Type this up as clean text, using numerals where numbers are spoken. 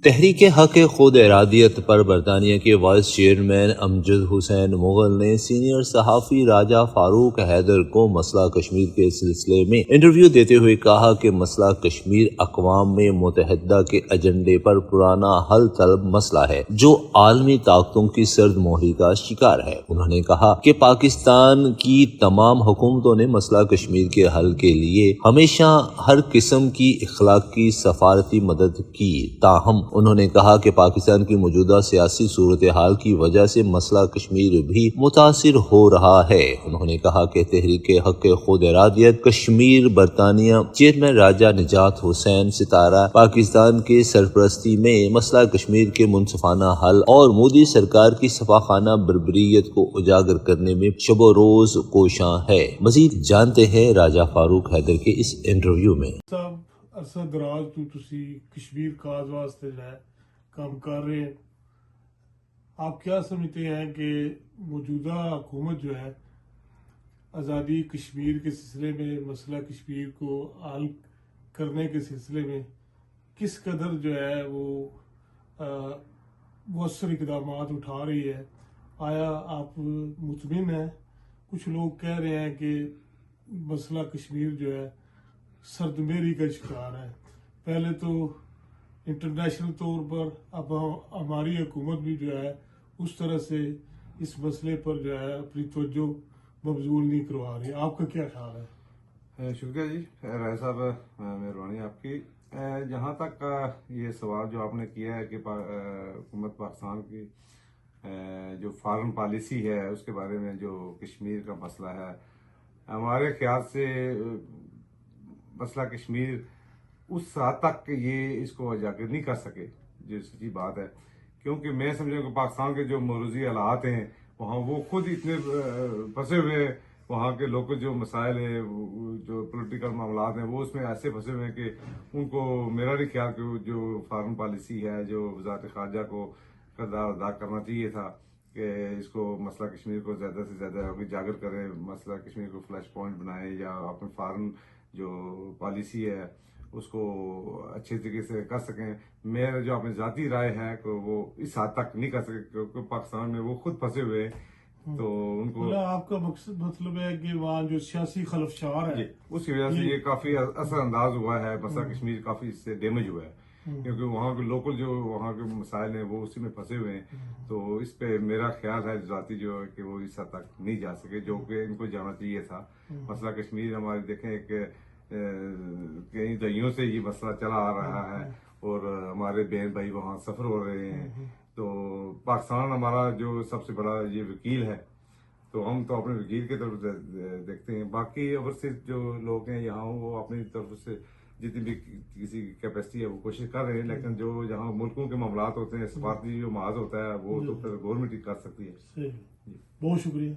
تحریک حق خود ارادیت پر برطانیہ کے وائس چیئرمین امجد حسین مغل نے سینئر صحافی راجہ فاروق حیدر کو مسئلہ کشمیر کے سلسلے میں انٹرویو دیتے ہوئے کہا کہ مسئلہ کشمیر اقوام متحدہ کے ایجنڈے پر پرانا حل طلب مسئلہ ہے جو عالمی طاقتوں کی سرد مہری کا شکار ہے۔ انہوں نے کہا کہ پاکستان کی تمام حکومتوں نے مسئلہ کشمیر کے حل کے لیے ہمیشہ ہر قسم کی اخلاقی سفارتی مدد کی، تاہم انہوں نے کہا کہ پاکستان کی موجودہ سیاسی صورتحال کی وجہ سے مسئلہ کشمیر بھی متاثر ہو رہا ہے۔ انہوں نے کہا کہ تحریک حق خود ارادیت کشمیر برطانیہ چیئرمین راجہ نجات حسین ستارہ پاکستان کے سرپرستی میں مسئلہ کشمیر کے منصفانہ حل اور مودی سرکار کی صفاقانہ بربریت کو اجاگر کرنے میں شب و روز کوشاں ہے۔ مزید جانتے ہیں راجہ فاروق حیدر کے اس انٹرویو میں۔ عرصہ دراز تو تسی کشمیر کاز واسطے جو ہے کام کر رہے ہیں، آپ کیا سمجھتے ہیں کہ موجودہ حکومت جو ہے آزادی کشمیر کے سلسلے میں، مسئلہ کشمیر کو حل کرنے کے سلسلے میں کس قدر جو ہے وہ مؤثر اقدامات اٹھا رہی ہے؟ آیا آپ مطمئن ہیں؟ کچھ لوگ کہہ رہے ہیں کہ مسئلہ کشمیر جو ہے سردمہری کا شکار ہے۔ پہلے تو انٹرنیشنل طور پر، اب ہماری حکومت بھی جو ہے اس طرح سے اس مسئلے پر جو ہے اپنی توجہ مبذول نہیں کروا رہی۔ آپ کا کیا خیال ہے؟ شکریہ جی رائے صاحب، مہربانی آپ کی۔ جہاں تک یہ سوال جو آپ نے کیا ہے کہ حکومت پاکستان کی جو فارن پالیسی ہے اس کے بارے میں جو کشمیر کا مسئلہ ہے، ہمارے خیال سے مسئلہ کشمیر اس حد تک یہ اس کو اجاگر نہیں کر سکے، جو سچی بات ہے، کیونکہ میں سمجھوں کہ پاکستان کے جو موروثی حالات ہیں وہاں وہ خود اتنے پھنسے ہوئے ہیں، وہاں کے لوکل جو مسائل ہیں، جو پولیٹیکل معاملات ہیں، وہ اس میں ایسے پھنسے ہوئے ہیں کہ ان کو، میرا نہیں خیال کہ جو فارن پالیسی ہے، جو وزارت خارجہ کو کردار ادا کرنا چاہیے تھا کہ اس کو مسئلہ کشمیر کو زیادہ سے زیادہ اجاگر کریں، مسئلہ کشمیر کو فلیش پوائنٹ بنائیں، یا اپنے فارن جو پالیسی ہے اس کو اچھے طریقے سے کر سکیں۔ میرا جو اپنی ذاتی رائے ہے کہ وہ اس حد تک نہیں کر سکے کیونکہ پاکستان میں وہ خود پھنسے ہوئے ہیں، تو ان کو آپ کا مطلب ہے کہ وہاں جو سیاسی خلفشار ہے اس کی وجہ سے یہ کافی اثر انداز ہوا ہے، مسئلہ کشمیر کافی اس سے ڈیمیج ہوا ہے، کیونکہ وہاں کے لوکل جو وہاں کے مسائل ہیں وہ اسی میں پھنسے ہوئے ہیں، تو اس پہ میرا خیال ہے ذاتی جو ہے کہ وہ اس حد تک نہیں جا سکے جو کہ ان کو جانا چاہیے تھا۔ مسئلہ کشمیر ہمارے دیکھیں کہ کئی دہائیوں سے یہ مسئلہ چلا آ رہا ہے اور ہمارے بہن بھائی وہاں سفر ہو رہے ہیں، تو پاکستان ہمارا جو سب سے بڑا یہ وکیل ہے، تو ہم تو اپنے وکیل کی طرف دیکھتے ہیں۔ باقی اوورسیز جو لوگ ہیں یہاں وہ اپنی طرف سے جتنی بھی کسی کی کیپیسٹی ہے وہ کوشش کر رہے ہیں، لیکن جو جہاں ملکوں کے معاملات ہوتے ہیں، سفارتی جو محاذ ہوتا ہے وہ تو پھر گورنمنٹ ہی کر سکتی ہے۔ بہت شکریہ۔